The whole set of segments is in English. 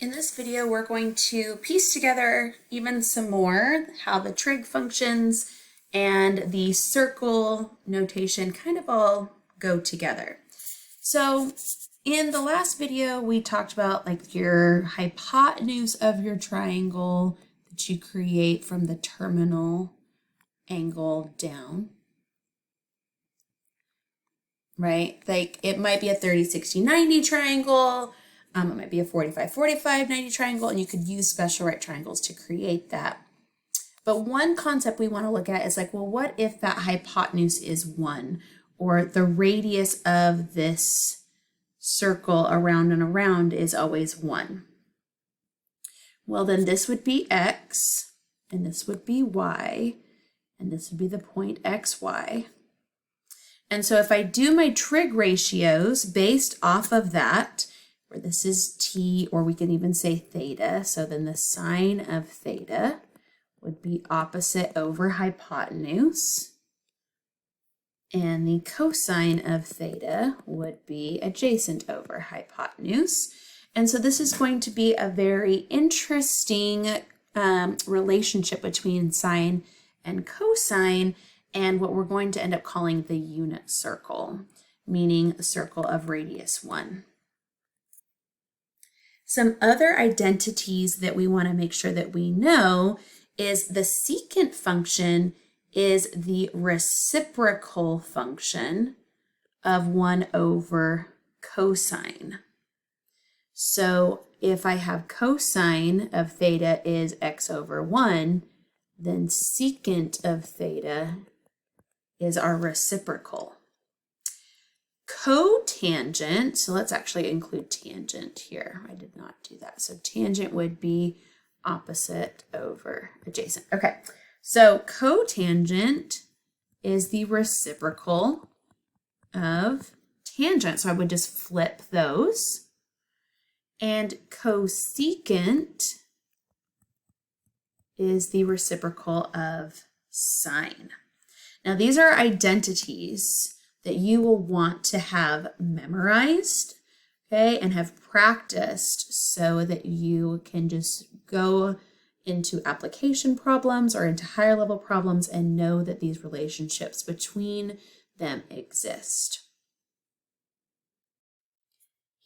In this video, we're going to piece together even some more how the trig functions and the circle notation kind of all go together. So in the last video, we talked about like your hypotenuse of your triangle that you create from the terminal angle down. Right? Like it might be a 30, 60, 90 triangle. It might be a 45, 45, 90 triangle, and you could use special right triangles to create that. But one concept we want to look at is like, well, what if that hypotenuse is 1, or the radius of this circle around and around is always 1? Well, then this would be x, and this would be y, and this would be the point xy. And so if I do my trig ratios based off of that, where this is t, or we can even say theta, so then the sine of theta would be opposite over hypotenuse, and the cosine of theta would be adjacent over hypotenuse. And so this is going to be a very interesting relationship between sine and cosine, and what we're going to end up calling the unit circle, meaning a circle of radius 1. Some other identities that we want to make sure that we know is the secant function is the reciprocal function of 1 over cosine. So if I have cosine of theta is x over 1, then secant of theta is our reciprocal. Cotangent, so let's actually include tangent here. I did not do that. So tangent would be opposite over adjacent. Okay, so cotangent is the reciprocal of tangent. So I would just flip those. And cosecant is the reciprocal of sine. Now these are identities that you will want to have memorized, okay, and have practiced so that you can just go into application problems or into higher level problems and know that these relationships between them exist.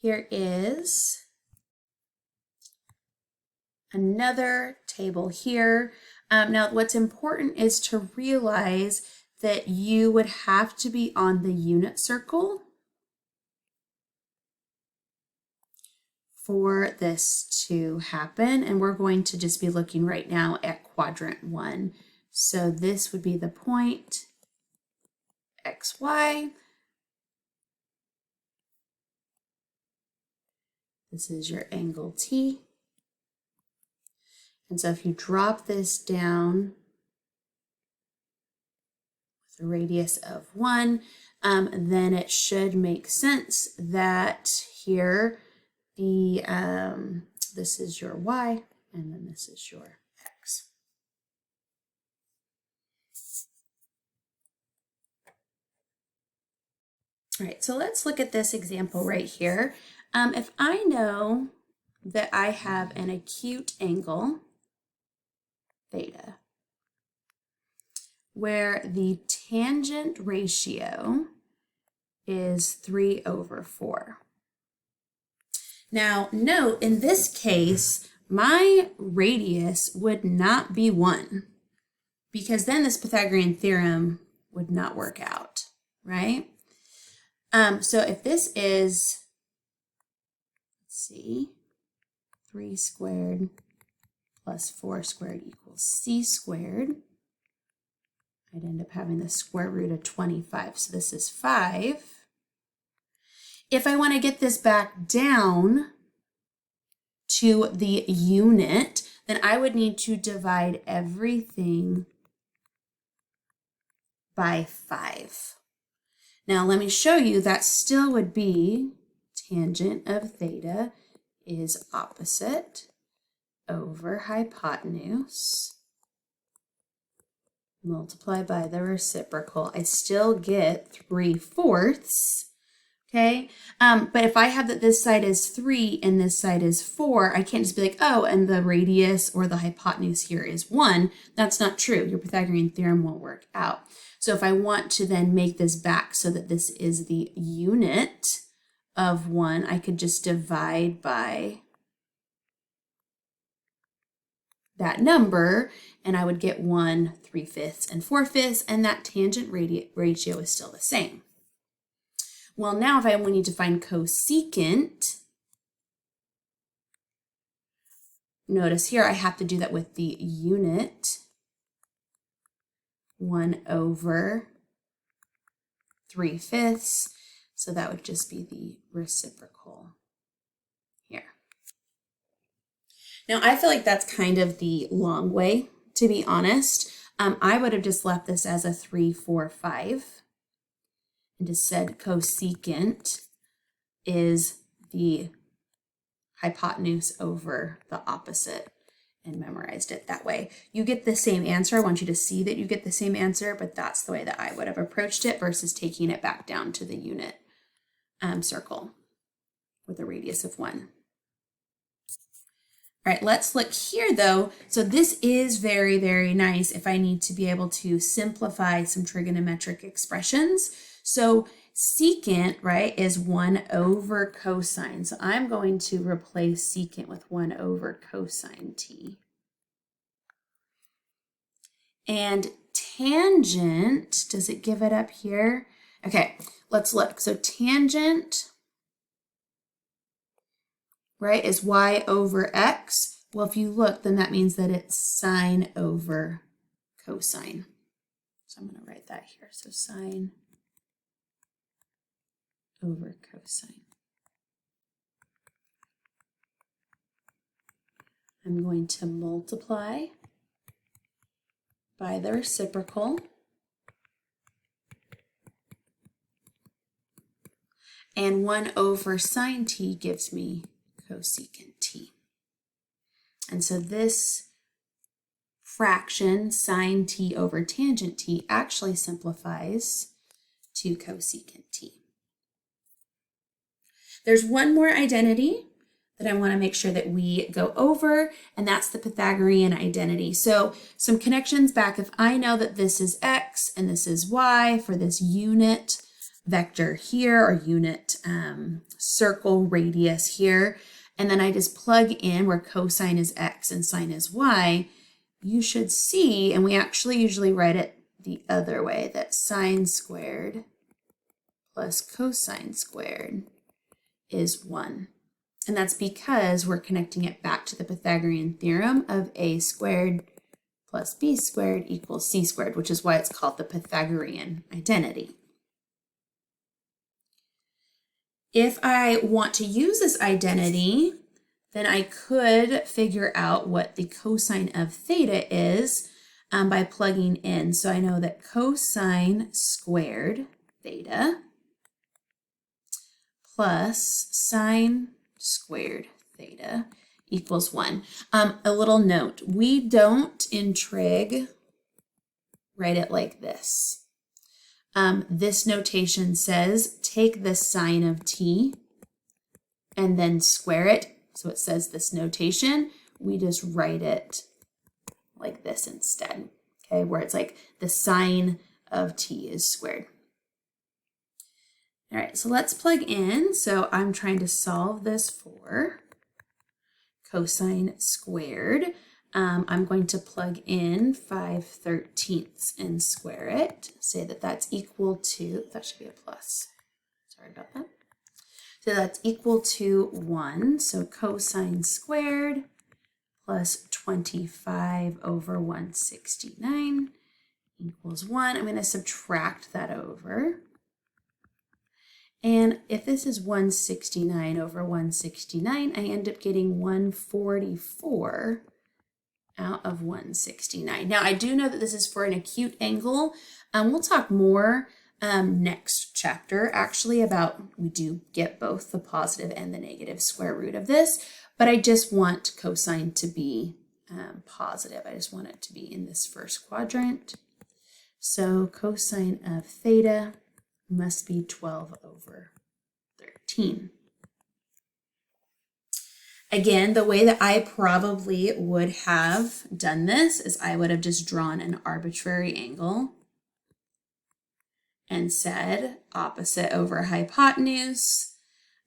Here is another table here. Now what's important is to realize that you would have to be on the unit circle for this to happen. And we're going to just be looking right now at quadrant 1. So this would be the point xy. This is your angle T. And so if you drop this down the radius of 1, then it should make sense that here the this is your y and then this is your x. All right, so let's look at this example right here. If I know that I have an acute angle theta, where the tangent ratio is 3 over 4. Now, note in this case, my radius would not be 1, because then this Pythagorean theorem would not work out, right? So if this is, let's see, 3 squared plus 4 squared equals c squared, I'd end up having the square root of 25. So this is 5. If I want to get this back down to the unit, then I would need to divide everything by 5. Now let me show you that still would be tangent of theta is opposite over hypotenuse multiply by the reciprocal. I still get 3/4 Okay, but if I have that this side is 3 and this side is 4, I can't just be like, oh, and the radius or the hypotenuse here is 1. That's not true. Your Pythagorean theorem won't work out. So if I want to then make this back so that this is the unit of 1, I could just divide by that number, and I would get 1 3/5 and 4/5, and that tangent ratio is still the same. Well, now if we need to find cosecant, notice here I have to do that with the unit 1 over 3/5. So that would just be the reciprocal here. Now I feel like that's kind of the long way, to be honest. I would have just left this as a 3, 4, 5. And just said cosecant is the hypotenuse over the opposite and memorized it that way. You get the same answer. I want you to see that you get the same answer, but that's the way that I would have approached it versus taking it back down to the unit circle with a radius of 1. All right, let's look here though. So this is very, very nice if I need to be able to simplify some trigonometric expressions. So secant, right, is 1 over cosine. So I'm going to replace secant with 1 over cosine t. And tangent, does it give it up here? Okay, let's look. So tangent, right, is y over x. Well, if you look, then that means that it's sine over cosine. So I'm going to write that here. So sine over cosine. I'm going to multiply by the reciprocal. And 1 over sine t gives me cosecant t. And so this fraction, sine t over tangent t, actually simplifies to cosecant t. There's one more identity that I want to make sure that we go over, and that's the Pythagorean identity. So some connections back. If I know that this is x and this is y for this unit vector here, or unit circle radius here, and then I just plug in where cosine is x and sine is y, you should see, and we actually usually write it the other way, that sine squared plus cosine squared is 1. And that's because we're connecting it back to the Pythagorean theorem of a squared plus b squared equals c squared, which is why it's called the Pythagorean identity. If I want to use this identity, then I could figure out what the cosine of theta is by plugging in. So I know that cosine squared theta plus sine squared theta equals 1. A little note, we don't in trig write it like this. This notation says take the sine of t and then square it. So it says this notation, we just write it like this instead, okay, where it's like the sine of t is squared. All right, so let's plug in. So I'm trying to solve this for cosine squared. I'm going to plug in 5/13 and square it. Say that that's equal to, that should be a plus. Sorry about that. So that's equal to 1. So cosine squared plus 25 over 169 equals 1. I'm going to subtract that over. And if this is 169 over 169, I end up getting 144 out of 169. Now, I do know that this is for an acute angle. We'll talk more next chapter, actually, about we do get both the positive and the negative square root of this, but I just want cosine to be positive. I just want it to be in this first quadrant. So cosine of theta must be 12 over 13. Again, the way that I probably would have done this is I would have just drawn an arbitrary angle and said opposite over hypotenuse.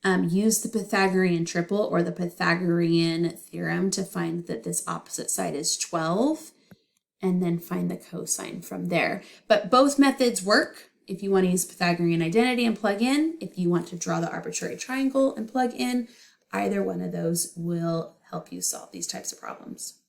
Use the Pythagorean triple or the Pythagorean theorem to find that this opposite side is 12, and then find the cosine from there. But both methods work. If you want to use Pythagorean identity and plug in, if you want to draw the arbitrary triangle and plug in, either one of those will help you solve these types of problems.